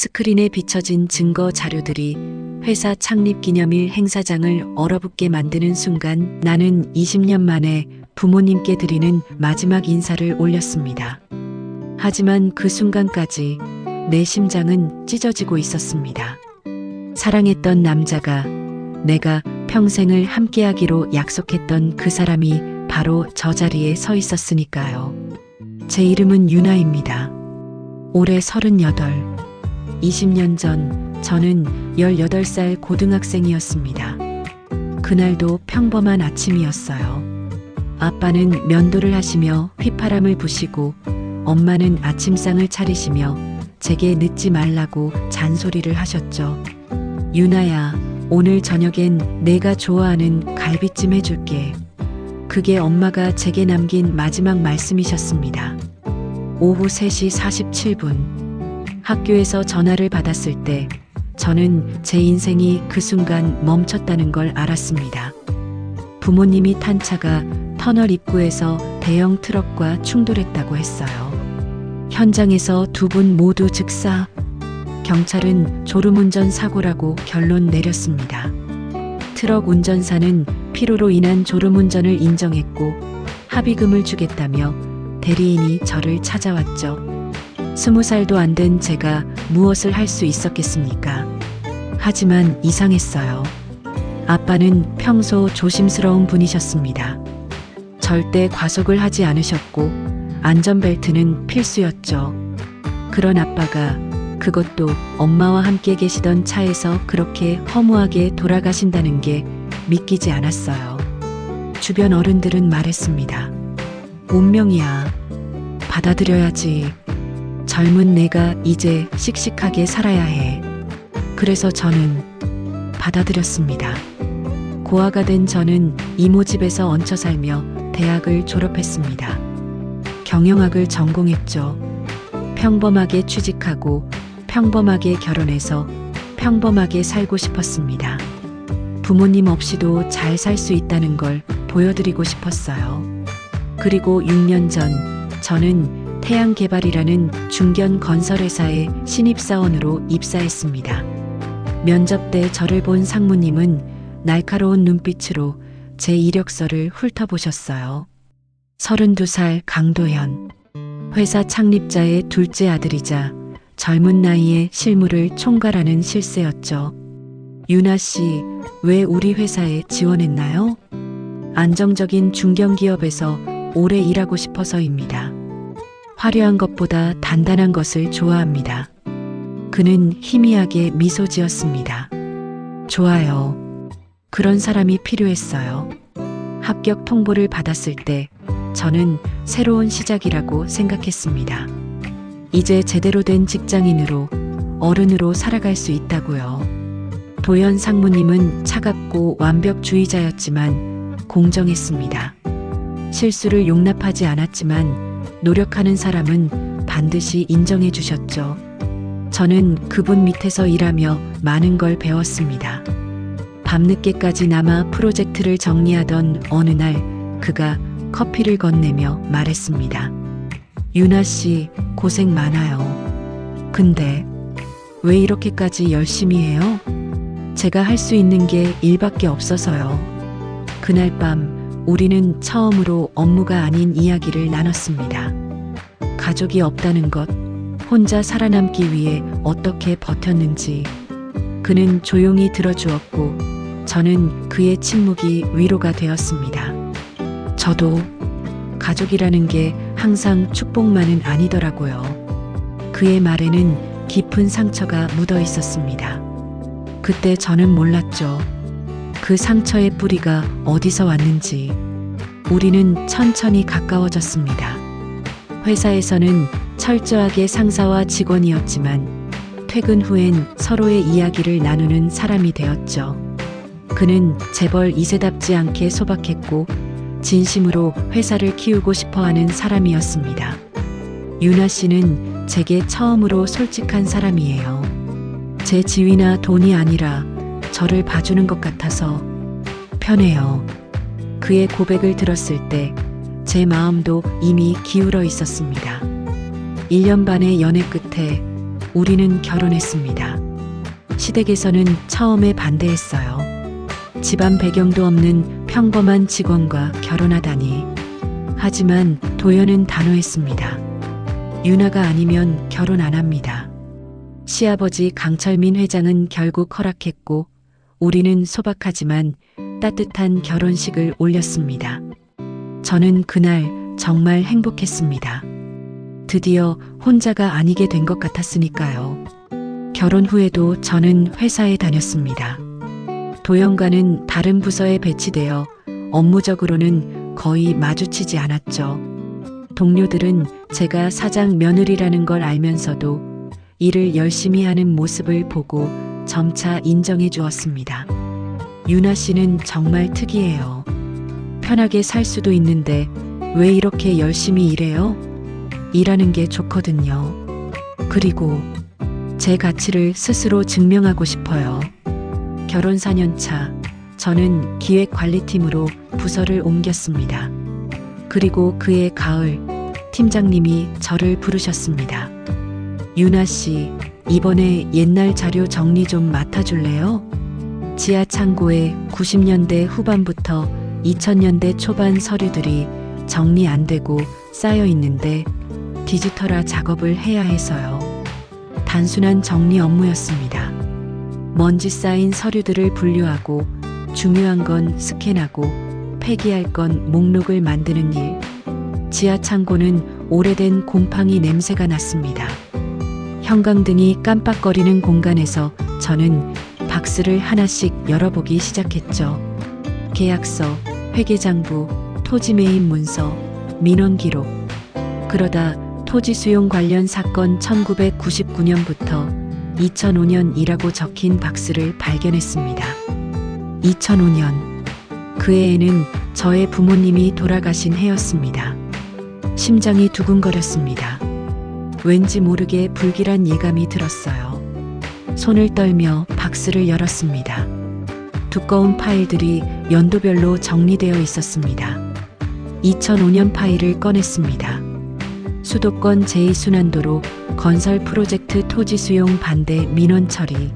스크린에 비춰진 증거 자료들이 회사 창립 기념일 행사장을 얼어붙게 만드는 순간 나는 20년 만에 부모님께 드리는 마지막 인사를 올렸습니다. 하지만 그 순간까지 내 심장은 찢어지고 있었습니다. 사랑했던 남자가, 내가 평생을 함께하기로 약속했던 그 사람이 바로 저 자리에 서 있었으니까요. 제 이름은 유나입니다. 올해 38. 20년 전 저는 18살 고등학생이었습니다. 그날도 평범한 아침이었어요. 아빠는 면도를 하시며 휘파람을 부시고 엄마는 아침상을 차리시며 제게 늦지 말라고 잔소리를 하셨죠. 유나야, 오늘 저녁엔 내가 좋아하는 갈비찜 해줄게. 그게 엄마가 제게 남긴 마지막 말씀이셨습니다. 오후 3시 47분. 학교에서 전화를 받았을 때 저는 제 인생이 그 순간 멈췄다는 걸 알았습니다. 부모님이 탄 차가 터널 입구에서 대형 트럭과 충돌했다고 했어요. 현장에서 두 분 모두 즉사. 경찰은 졸음운전 사고라고 결론 내렸습니다. 트럭 운전사는 피로로 인한 졸음운전을 인정했고 합의금을 주겠다며 대리인이 저를 찾아왔죠. 20살도 안 된 제가 무엇을 할 수 있었겠습니까? 하지만 이상했어요. 아빠는 평소 조심스러운 분이셨습니다. 절대 과속을 하지 않으셨고 안전벨트는 필수였죠. 그런 아빠가, 그것도 엄마와 함께 계시던 차에서 그렇게 허무하게 돌아가신다는 게 믿기지 않았어요. 주변 어른들은 말했습니다. 운명이야. 받아들여야지. 젊은 내가 이제 씩씩하게 살아야 해. 그래서 저는 받아들였습니다. 고아가 된 저는 이모 집에서 얹혀 살며 대학을 졸업했습니다. 경영학을 전공했죠. 평범하게 취직하고 평범하게 결혼해서 평범하게 살고 싶었습니다. 부모님 없이도 잘 살 수 있다는 걸 보여드리고 싶었어요. 그리고 6년 전 저는 태양개발이라는 중견 건설회사에 신입사원으로 입사했습니다. 면접 때 저를 본 상무님은 날카로운 눈빛으로 제 이력서를 훑어보셨어요. 32살 강도현. 회사 창립자의 둘째 아들이자 젊은 나이에 실무를 총괄하는 실세였죠. 유나 씨, 왜 우리 회사에 지원했나요? 안정적인 중견기업에서 오래 일하고 싶어서입니다. 화려한 것보다 단단한 것을 좋아합니다. 그는 희미하게 미소 지었습니다. 좋아요. 그런 사람이 필요했어요. 합격 통보를 받았을 때 저는 새로운 시작이라고 생각했습니다. 이제 제대로 된 직장인으로, 어른으로 살아갈 수 있다고요. 도현 상무님은 차갑고 완벽주의자였지만 공정했습니다. 실수를 용납하지 않았지만 노력하는 사람은 반드시 인정해 주셨죠. 저는 그분 밑에서 일하며 많은 걸 배웠습니다. 밤늦게까지 남아 프로젝트를 정리하던 어느 날 그가 커피를 건네며 말했습니다. 유나 씨, 고생 많아요. 근데 왜 이렇게까지 열심히 해요? 제가 할 수 있는 게 일밖에 없어서요. 그날 밤 우리는 처음으로 업무가 아닌 이야기를 나눴습니다. 가족이 없다는 것, 혼자 살아남기 위해 어떻게 버텼는지. 그는 조용히 들어주었고 저는 그의 침묵이 위로가 되었습니다. 저도 가족이라는 게 항상 축복만은 아니더라고요. 그의 말에는 깊은 상처가 묻어 있었습니다. 그때 저는 몰랐죠. 그 상처의 뿌리가 어디서 왔는지. 우리는 천천히 가까워졌습니다. 회사에서는 철저하게 상사와 직원이었지만 퇴근 후엔 서로의 이야기를 나누는 사람이 되었죠. 그는 재벌 2세답지 않게 소박했고 진심으로 회사를 키우고 싶어하는 사람이었습니다. 유나 씨는 제게 처음으로 솔직한 사람이에요. 제 지위나 돈이 아니라 저를 봐주는 것 같아서 편해요. 그의 고백을 들었을 때 제 마음도 이미 기울어 있었습니다. 1년 반의 연애 끝에 우리는 결혼했습니다. 시댁에서는 처음에 반대했어요. 집안 배경도 없는 평범한 직원과 결혼하다니. 하지만 도연은 단호했습니다. 유나가 아니면 결혼 안 합니다. 시아버지 강철민 회장은 결국 허락했고 우리는 소박하지만 따뜻한 결혼식을 올렸습니다. 저는 그날 정말 행복했습니다. 드디어 혼자가 아니게 된 것 같았으니까요. 결혼 후에도 저는 회사에 다녔습니다. 도연과는 다른 부서에 배치되어 업무적으로는 거의 마주치지 않았죠. 동료들은 제가 사장 며느리라는 걸 알면서도 일을 열심히 하는 모습을 보고 점차 인정해 주었습니다. 유나 씨는 정말 특이해요. 편하게 살 수도 있는데 왜 이렇게 열심히 일해요? 일하는 게 좋거든요. 그리고 제 가치를 스스로 증명하고 싶어요. 결혼 4년 차, 저는 기획관리팀으로 부서를 옮겼습니다. 그리고 그해 가을, 팀장님이 저를 부르셨습니다. 유나 씨, 이번에 옛날 자료 정리 좀 맡아줄래요? 지하 창고에 90년대 후반부터 2000년대 초반 서류들이 정리 안 되고 쌓여 있는데 디지털화 작업을 해야 해서요. 단순한 정리 업무였습니다. 먼지 쌓인 서류들을 분류하고 중요한 건 스캔하고 폐기할 건 목록을 만드는 일. 지하 창고는 오래된 곰팡이 냄새가 났습니다. 형광등이 깜빡거리는 공간에서 저는 박스를 하나씩 열어보기 시작했죠. 계약서, 회계장부, 토지 매입 문서, 민원 기록. 그러다 토지 수용 관련 사건 1999년부터 2005년이라고 적힌 박스를 발견했습니다. 2005년. 그 해에는 저의 부모님이 돌아가신 해였습니다. 심장이 두근거렸습니다. 왠지 모르게 불길한 예감이 들었어요. 손을 떨며 박스를 열었습니다. 두꺼운 파일들이 연도별로 정리되어 있었습니다. 2005년 파일을 꺼냈습니다. 수도권 제2순환도로 건설 프로젝트 토지 수용 반대 민원 처리.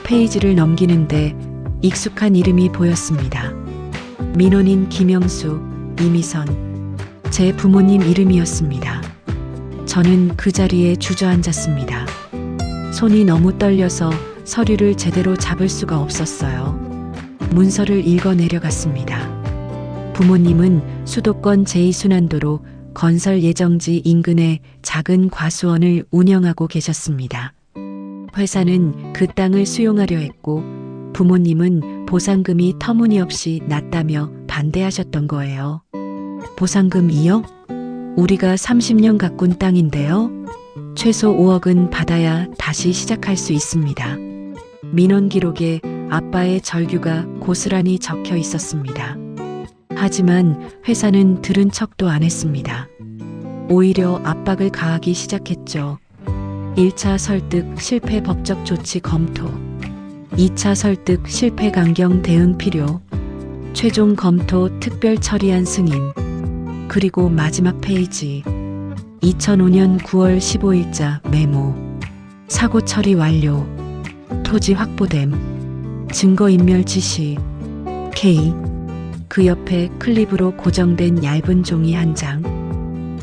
페이지를 넘기는데 익숙한 이름이 보였습니다. 민원인 김영수, 이미선. 제 부모님 이름이었습니다. 저는 그 자리에 주저앉았습니다. 손이 너무 떨려서 서류를 제대로 잡을 수가 없었어요. 문서를 읽어 내려갔습니다. 부모님은 수도권 제2순환도로 건설 예정지 인근의 작은 과수원을 운영하고 계셨습니다. 회사는 그 땅을 수용하려 했고 부모님은 보상금이 터무니없이 낮다며 반대하셨던 거예요. 보상금이요? 우리가 30년 가꾼 땅인데요. 최소 5억은 받아야 다시 시작할 수 있습니다. 민원 기록에 아빠의 절규가 고스란히 적혀 있었습니다. 하지만 회사는 들은 척도 안 했습니다. 오히려 압박을 가하기 시작했죠. 1차 설득 실패 법적 조치 검토. 2차 설득 실패 강경 대응 필요. 최종 검토 특별 처리안 승인. 그리고 마지막 페이지. 2005년 9월 15일자 메모. 사고 처리 완료. 토지 확보됨. 증거인멸 지시. K. 그 옆에 클립으로 고정된 얇은 종이 한 장.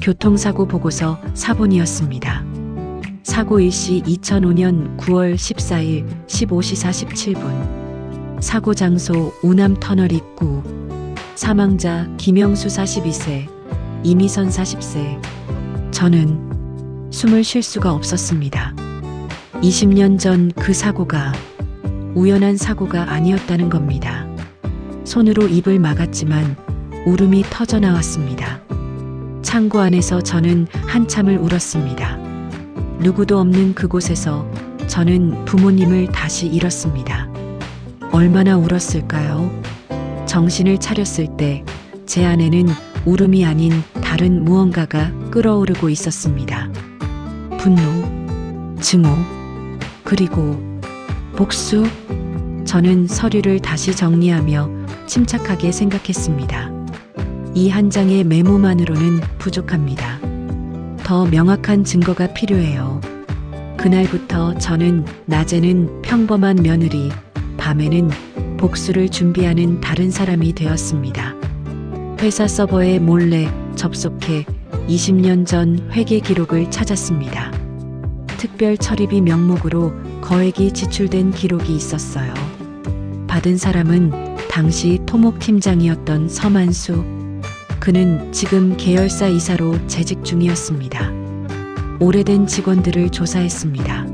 교통사고 보고서 사본이었습니다. 사고 일시 2005년 9월 14일 15시 47분. 사고 장소 우남 터널 입구. 사망자 김영수 42세, 이미선 40세. 저는 숨을 쉴 수가 없었습니다. 20년 전 그 사고가 우연한 사고가 아니었다는 겁니다. 손으로 입을 막았지만 울음이 터져 나왔습니다. 창고 안에서 저는 한참을 울었습니다. 누구도 없는 그곳에서 저는 부모님을 다시 잃었습니다. 얼마나 울었을까요? 정신을 차렸을 때 제 안에는 울음이 아닌 다른 무언가가 끓어오르고 있었습니다. 분노, 증오, 그리고 복수. 저는 서류를 다시 정리하며 침착하게 생각했습니다. 이 한 장의 메모만으로는 부족합니다. 더 명확한 증거가 필요해요. 그날부터 저는 낮에는 평범한 며느리, 밤에는 복수를 준비하는 다른 사람이 되었습니다. 회사 서버에 몰래 접속해 20년 전 회계 기록을 찾았습니다. 특별 처리비 명목으로 거액이 지출된 기록이 있었어요. 받은 사람은 당시 토목팀장이었던 서만수. 그는 지금 계열사 이사로 재직 중이었습니다. 오래된 직원들을 조사했습니다.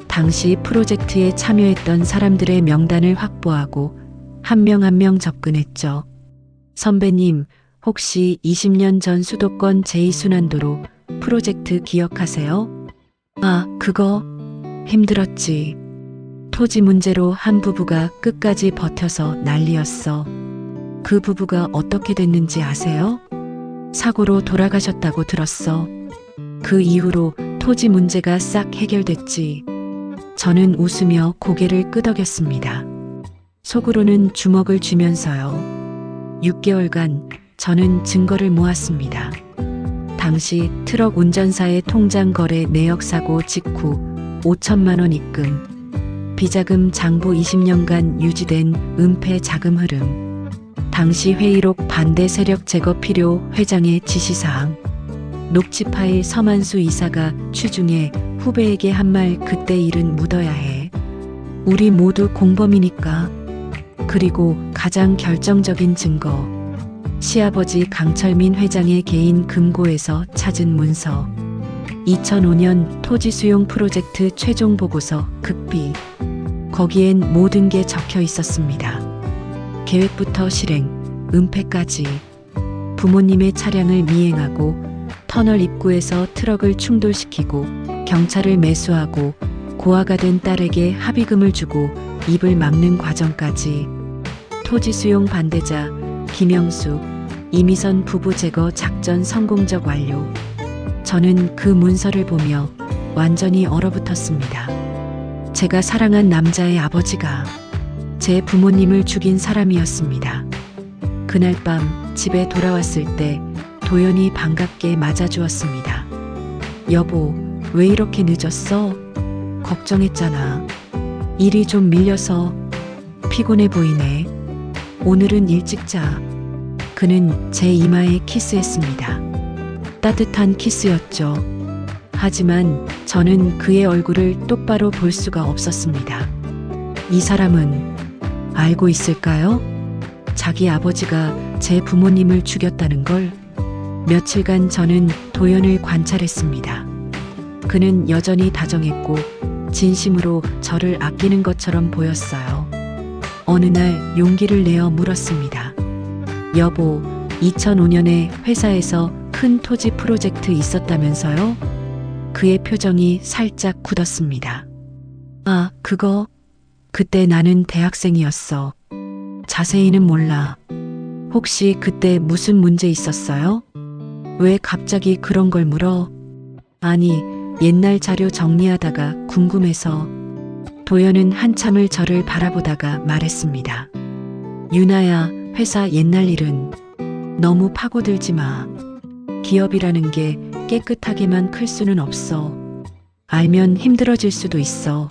당시 프로젝트에 참여했던 사람들의 명단을 확보하고 한 명 한 명 접근했죠. 선배님, 혹시 20년 전 수도권 제2순환도로 프로젝트 기억하세요? 아, 그거 힘들었지. 토지 문제로 한 부부가 끝까지 버텨서 난리였어. 그 부부가 어떻게 됐는지 아세요? 사고로 돌아가셨다고 들었어. 그 이후로 토지 문제가 싹 해결됐지. 저는 웃으며 고개를 끄덕였습니다. 속으로는 주먹을 쥐면서요. 6개월간 저는 증거를 모았습니다. 당시 트럭 운전사의 통장 거래 내역 사고 직후 5천만 원 입금, 비자금 장부 20년간 유지된 은폐 자금 흐름, 당시 회의록 반대 세력 제거 필요 회장의 지시사항, 녹취 파일 서만수 이사가 취중에 후배에게 한 말 그때 일은 묻어야 해. 우리 모두 공범이니까. 그리고 가장 결정적인 증거. 시아버지 강철민 회장의 개인 금고에서 찾은 문서. 2005년 토지 수용 프로젝트 최종 보고서 극비. 거기엔 모든 게 적혀 있었습니다. 계획부터 실행, 은폐까지. 부모님의 차량을 미행하고 터널 입구에서 트럭을 충돌시키고 경찰을 매수하고 고아가 된 딸에게 합의금을 주고 입을 막는 과정까지. 토지 수용 반대자 김영숙, 이미선 부부 제거 작전 성공적 완료. 저는 그 문서를 보며 완전히 얼어붙었습니다. 제가 사랑한 남자의 아버지가 제 부모님을 죽인 사람이었습니다. 그날 밤 집에 돌아왔을 때 도연이 반갑게 맞아주었습니다. 여보, 왜 이렇게 늦었어? 걱정했잖아. 일이 좀 밀려서 피곤해 보이네. 오늘은 일찍 자. 그는 제 이마에 키스했습니다. 따뜻한 키스였죠. 하지만 저는 그의 얼굴을 똑바로 볼 수가 없었습니다. 이 사람은 알고 있을까요? 자기 아버지가 제 부모님을 죽였다는 걸. 며칠간 저는 도연을 관찰했습니다. 그는 여전히 다정했고 진심으로 저를 아끼는 것처럼 보였어요. 어느 날 용기를 내어 물었습니다. 여보, 2005년에 회사에서 큰 토지 프로젝트 있었다면서요? 그의 표정이 살짝 굳었습니다. 아, 그거? 그때 나는 대학생이었어. 자세히는 몰라. 혹시 그때 무슨 문제 있었어요? 왜 갑자기 그런 걸 물어? 아니, 옛날 자료 정리하다가 궁금해서. 도연은 한참을 저를 바라보다가 말했습니다. 유나야, 회사 옛날 일은 너무 파고들지 마. 기업이라는 게 깨끗하게만 클 수는 없어. 알면 힘들어질 수도 있어.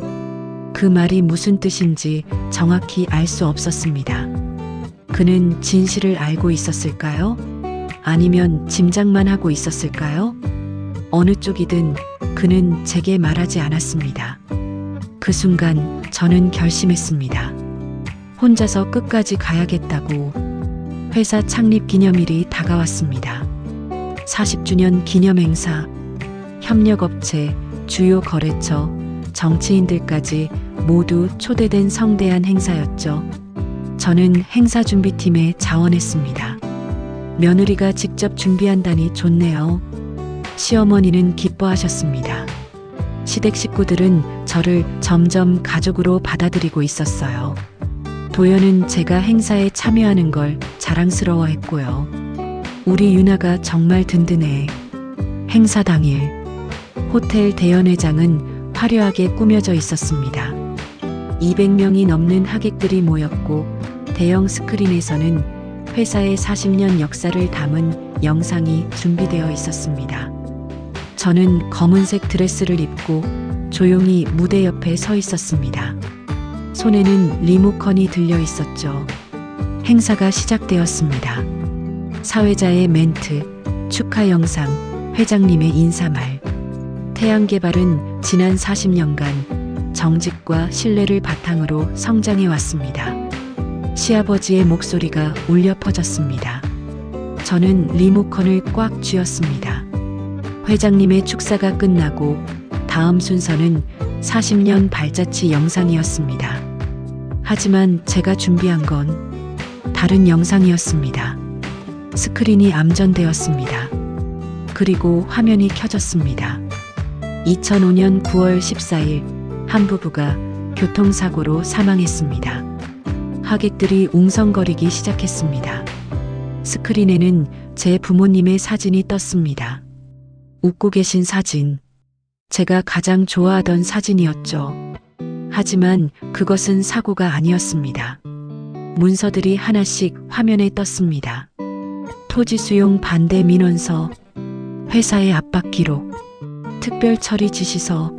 그 말이 무슨 뜻인지 정확히 알 수 없었습니다. 그는 진실을 알고 있었을까요? 아니면 짐작만 하고 있었을까요? 어느 쪽이든 그는 제게 말하지 않았습니다. 그 순간 저는 결심했습니다. 혼자서 끝까지 가야겠다고. 회사 창립 기념일이 다가왔습니다. 40주년 기념행사, 협력업체, 주요 거래처, 정치인들까지 모두 초대된 성대한 행사였죠. 저는 행사 준비팀에 자원했습니다. 며느리가 직접 준비한다니 좋네요. 시어머니는 기뻐하셨습니다. 시댁 식구들은 저를 점점 가족으로 받아들이고 있었어요. 도연은 제가 행사에 참여하는 걸 자랑스러워했고요. 우리 유나가 정말 든든해. 행사 당일, 호텔 대연회장은 화려하게 꾸며져 있었습니다. 200명이 넘는 하객들이 모였고 대형 스크린에서는 회사의 40년 역사를 담은 영상이 준비되어 있었습니다. 저는 검은색 드레스를 입고 조용히 무대 옆에 서 있었습니다. 손에는 리모컨이 들려 있었죠. 행사가 시작되었습니다. 사회자의 멘트, 축하 영상, 회장님의 인사말. 태양개발은 지난 40년간 정직과 신뢰를 바탕으로 성장해 왔습니다. 시아버지의 목소리가 울려 퍼졌습니다. 저는 리모컨을 꽉 쥐었습니다. 회장님의 축사가 끝나고 다음 순서는 40년 발자취 영상이었습니다. 하지만 제가 준비한 건 다른 영상이었습니다. 스크린이 암전되었습니다. 그리고 화면이 켜졌습니다. 2005년 9월 14일 한 부부가 교통사고로 사망했습니다. 하객들이 웅성거리기 시작했습니다. 스크린에는 제 부모님의 사진이 떴습니다. 웃고 계신 사진. 제가 가장 좋아하던 사진이었죠. 하지만 그것은 사고가 아니었습니다. 문서들이 하나씩 화면에 떴습니다. 토지 수용 반대 민원서, 회사의 압박 기록, 특별 처리 지시서,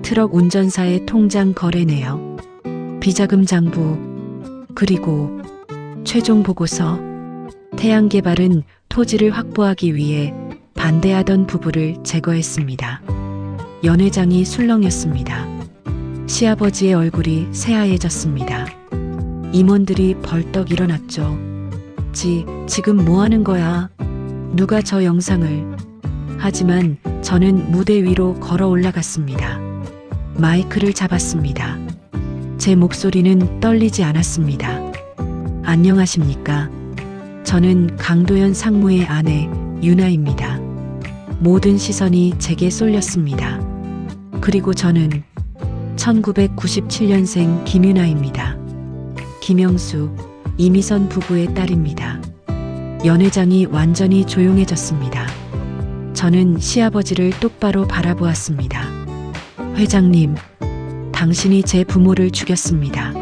트럭 운전사의 통장 거래 내역, 비자금 장부, 그리고 최종 보고서. 태양개발은 토지를 확보하기 위해 반대하던 부부를 제거했습니다. 연회장이 술렁였습니다. 시아버지의 얼굴이 새하얘졌습니다. 임원들이 벌떡 일어났죠. 지금 뭐 하는 거야? 누가 저 영상을? 하지만 저는 무대 위로 걸어 올라갔습니다. 마이크를 잡았습니다. 제 목소리는 떨리지 않았습니다. 안녕하십니까? 저는 강도현 상무의 아내 유나입니다. 모든 시선이 제게 쏠렸습니다. 그리고 저는 1997년생 김유나입니다. 김영수, 이미선 부부의 딸입니다. 연회장이 완전히 조용해졌습니다. 저는 시아버지를 똑바로 바라보았습니다. 회장님, 당신이 제 부모를 죽였습니다.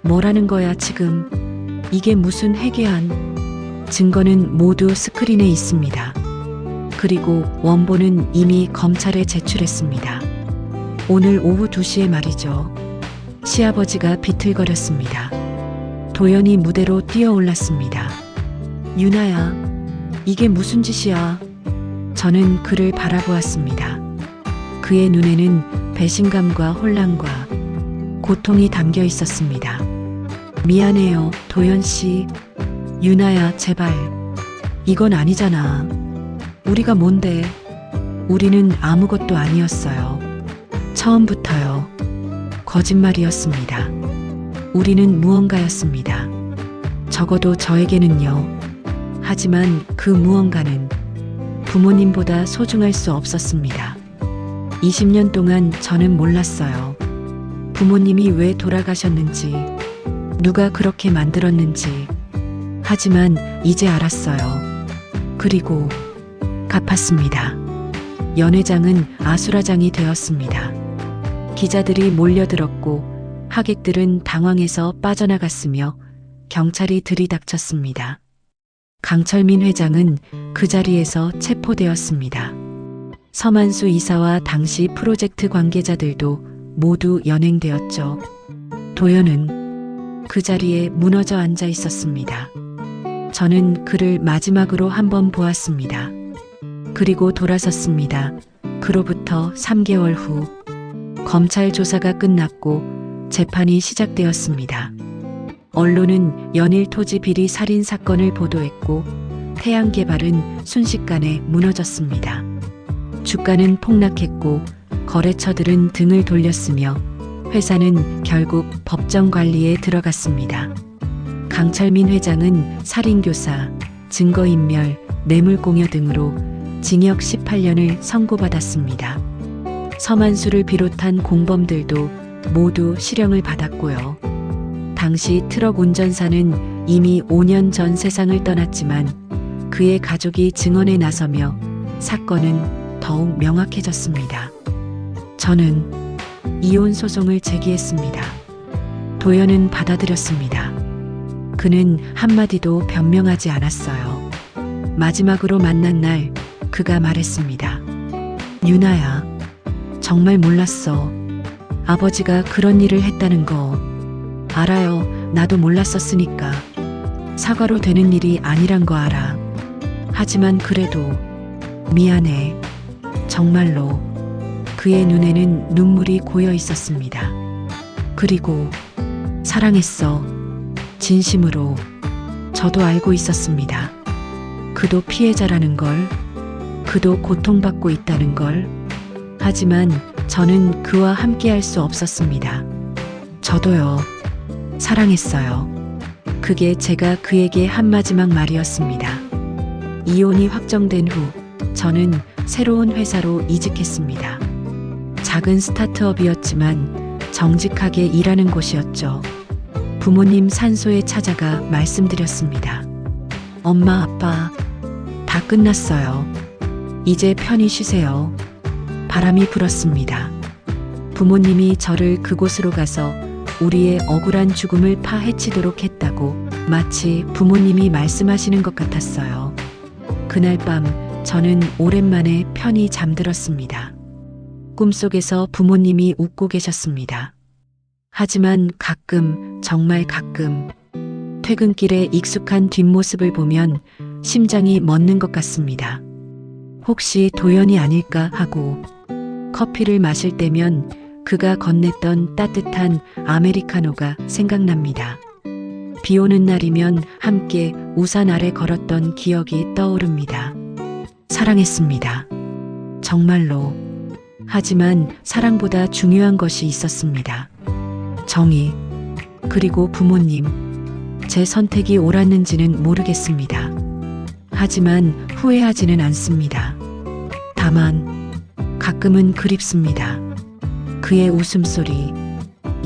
뭐라는 거야 지금? 이게 무슨 회개한? 증거는 모두 스크린에 있습니다. 그리고 원본은 이미 검찰에 제출했습니다. 오늘 오후 2시에 말이죠. 시아버지가 비틀거렸습니다. 도연이 무대로 뛰어올랐습니다. 유나야, 이게 무슨 짓이야? 저는 그를 바라보았습니다. 그의 눈에는 배신감과 혼란과 고통이 담겨 있었습니다. 미안해요, 도연 씨. 유나야, 제발. 이건 아니잖아. 우리가 뭔데? 우리는 아무것도 아니었어요. 처음부터요. 거짓말이었습니다. 우리는 무언가였습니다. 적어도 저에게는요. 하지만 그 무언가는 부모님보다 소중할 수 없었습니다. 20년 동안 저는 몰랐어요. 부모님이 왜 돌아가셨는지, 누가 그렇게 만들었는지. 하지만 이제 알았어요. 그리고 갚았습니다. 연회장은 아수라장이 되었습니다. 기자들이 몰려들었고 하객들은 당황해서 빠져나갔으며 경찰이 들이닥쳤습니다. 강철민 회장은 그 자리에서 체포되었습니다. 서만수 이사와 당시 프로젝트 관계자들도 모두 연행되었죠. 도연은 그 자리에 무너져 앉아 있었습니다. 저는 그를 마지막으로 한번 보았습니다. 그리고 돌아섰습니다. 그로부터 3개월 후 검찰 조사가 끝났고 재판이 시작되었습니다. 언론은 연일 토지 비리 살인 사건을 보도했고 태양개발은 순식간에 무너졌습니다. 주가는 폭락했고 거래처들은 등을 돌렸으며 회사는 결국 법정 관리에 들어갔습니다. 강철민 회장은 살인교사, 증거인멸, 뇌물공여 등으로 징역 18년을 선고받았습니다. 서만수를 비롯한 공범들도 모두 실형을 받았고요. 당시 트럭 운전사는 이미 5년 전 세상을 떠났지만 그의 가족이 증언에 나서며 사건은 더욱 명확해졌습니다. 저는 이혼 소송을 제기했습니다. 도연은 받아들였습니다. 그는 한마디도 변명하지 않았어요. 마지막으로 만난 날 그가 말했습니다. 유나야, 정말 몰랐어. 아버지가 그런 일을 했다는 거. 알아요. 나도 몰랐었으니까. 사과로 되는 일이 아니란 거 알아. 하지만 그래도 미안해. 정말로. 그의 눈에는 눈물이 고여 있었습니다. 그리고 사랑했어. 진심으로. 저도 알고 있었습니다. 그도 피해자라는 걸, 그도 고통받고 있다는 걸. 하지만 저는 그와 함께할 수 없었습니다. 저도요. 사랑했어요. 그게 제가 그에게 한 마지막 말이었습니다. 이혼이 확정된 후 저는 새로운 회사로 이직했습니다. 작은 스타트업이었지만 정직하게 일하는 곳이었죠. 부모님 산소에 찾아가 말씀드렸습니다. 엄마, 아빠, 다 끝났어요. 이제 편히 쉬세요. 바람이 불었습니다. 부모님이 저를 그곳으로 가서 우리의 억울한 죽음을 파헤치도록 했다고 마치 부모님이 말씀하시는 것 같았어요. 그날 밤 저는 오랜만에 편히 잠들었습니다. 꿈속에서 부모님이 웃고 계셨습니다. 하지만 가끔, 정말 가끔 퇴근길에 익숙한 뒷모습을 보면 심장이 멎는 것 같습니다. 혹시 도연이 아닐까 하고 커피를 마실 때면 그가 건넸던 따뜻한 아메리카노가 생각납니다. 비 오는 날이면 함께 우산 아래 걸었던 기억이 떠오릅니다. 사랑했습니다. 정말로. 하지만 사랑보다 중요한 것이 있었습니다. 정의, 그리고 부모님. 제 선택이 옳았는지는 모르겠습니다. 하지만 후회하지는 않습니다. 다만 가끔은 그립습니다. 그의 웃음소리.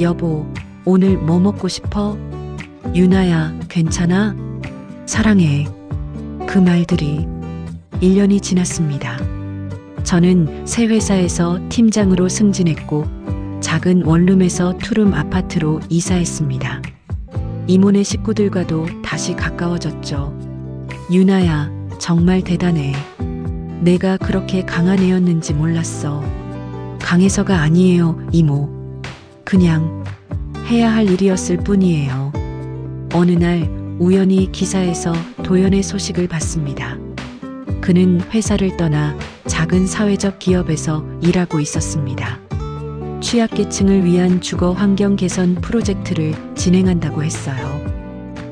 여보, 오늘 뭐 먹고 싶어? 유나야, 괜찮아? 사랑해. 그 말들이 1년이 지났습니다. 저는 새 회사에서 팀장으로 승진했고 작은 원룸에서 투룸 아파트로 이사했습니다. 이모네 식구들과도 다시 가까워졌죠. 유나야, 정말 대단해. 내가 그렇게 강한 애였는지 몰랐어. 강해서가 아니에요, 이모. 그냥 해야 할 일이었을 뿐이에요. 어느 날 우연히 기사에서 도연의 소식을 봤습니다. 그는 회사를 떠나 작은 사회적 기업에서 일하고 있었습니다. 취약계층을 위한 주거 환경 개선 프로젝트를 진행한다고 했어요.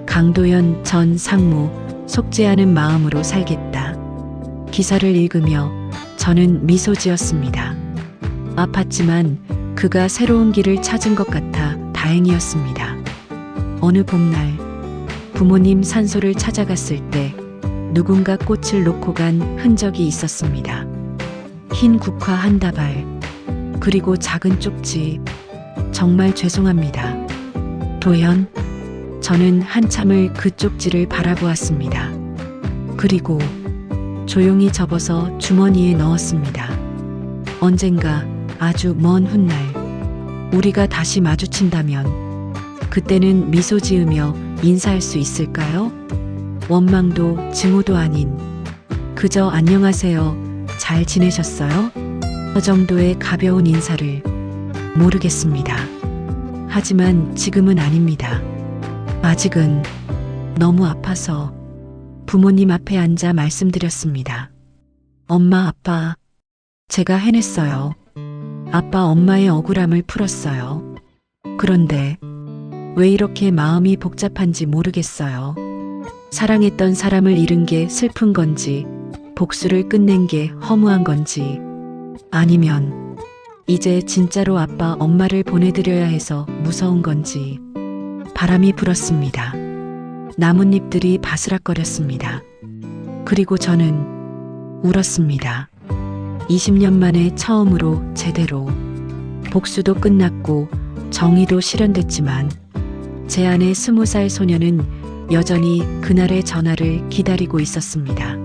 강도연 전 상무, 속죄하는 마음으로 살겠다. 기사를 읽으며 저는 미소 지었습니다. 아팠지만 그가 새로운 길을 찾은 것 같아 다행이었습니다. 어느 봄날 부모님 산소를 찾아갔을 때 누군가 꽃을 놓고 간 흔적이 있었습니다. 흰 국화 한 다발, 그리고 작은 쪽지. 정말 죄송합니다. 도연. 저는 한참을 그 쪽지를 바라보았습니다. 그리고 조용히 접어서 주머니에 넣었습니다. 언젠가 아주 먼 훗날 우리가 다시 마주친다면 그때는 미소 지으며 인사할 수 있을까요? 원망도 증오도 아닌 그저 안녕하세요, 잘 지내셨어요? 저 정도의 가벼운 인사를. 모르겠습니다. 하지만 지금은 아닙니다. 아직은 너무 아파서 부모님 앞에 앉아 말씀드렸습니다. 엄마, 아빠, 제가 해냈어요. 아빠, 엄마의 억울함을 풀었어요. 그런데 왜 이렇게 마음이 복잡한지 모르겠어요. 사랑했던 사람을 잃은 게 슬픈 건지, 복수를 끝낸 게 허무한 건지, 아니면 이제 진짜로 아빠, 엄마를 보내드려야 해서 무서운 건지. 바람이 불었습니다. 나뭇잎들이 바스락거렸습니다. 그리고 저는 울었습니다. 20년 만에 처음으로 제대로. 복수도 끝났고 정의도 실현됐지만 제 안의 20살 소녀는 여전히 그날의 전화를 기다리고 있었습니다.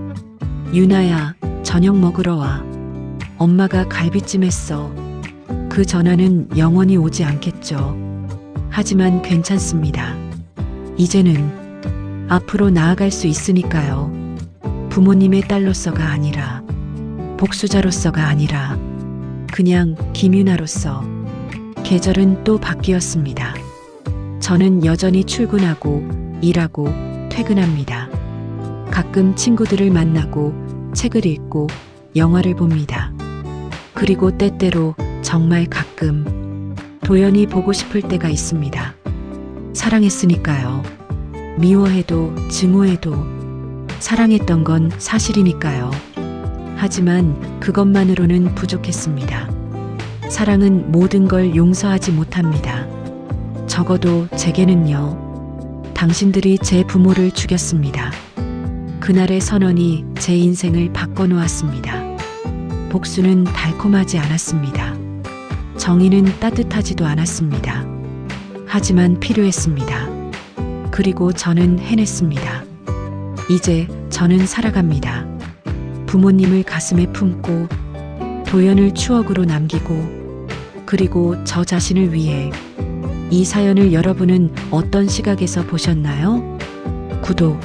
유나야, 저녁 먹으러 와. 엄마가 갈비찜 했어. 그 전화는 영원히 오지 않겠죠. 하지만 괜찮습니다. 이제는 앞으로 나아갈 수 있으니까요. 부모님의 딸로서가 아니라, 복수자로서가 아니라, 그냥 김유나로서. 계절은 또 바뀌었습니다. 저는 여전히 출근하고 일하고 퇴근합니다. 가끔 친구들을 만나고 책을 읽고 영화를 봅니다. 그리고 때때로 정말 가끔 도연히 보고 싶을 때가 있습니다. 사랑했으니까요. 미워해도 증오해도 사랑했던 건 사실이니까요. 하지만 그것만으로는 부족했습니다. 사랑은 모든 걸 용서하지 못합니다. 적어도 제게는요. 당신들이 제 부모를 죽였습니다. 그날의 선언이 제 인생을 바꿔놓았습니다. 복수는 달콤하지 않았습니다. 정의는 따뜻하지도 않았습니다. 하지만 필요했습니다. 그리고 저는 해냈습니다. 이제 저는 살아갑니다. 부모님을 가슴에 품고 도연을 추억으로 남기고 그리고 저 자신을 위해. 이 사연을 여러분은 어떤 시각에서 보셨나요? 구독,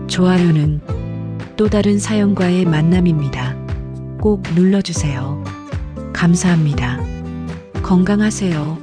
좋아요는 또 다른 사연과의 만남입니다. 꼭 눌러주세요. 감사합니다. 건강하세요.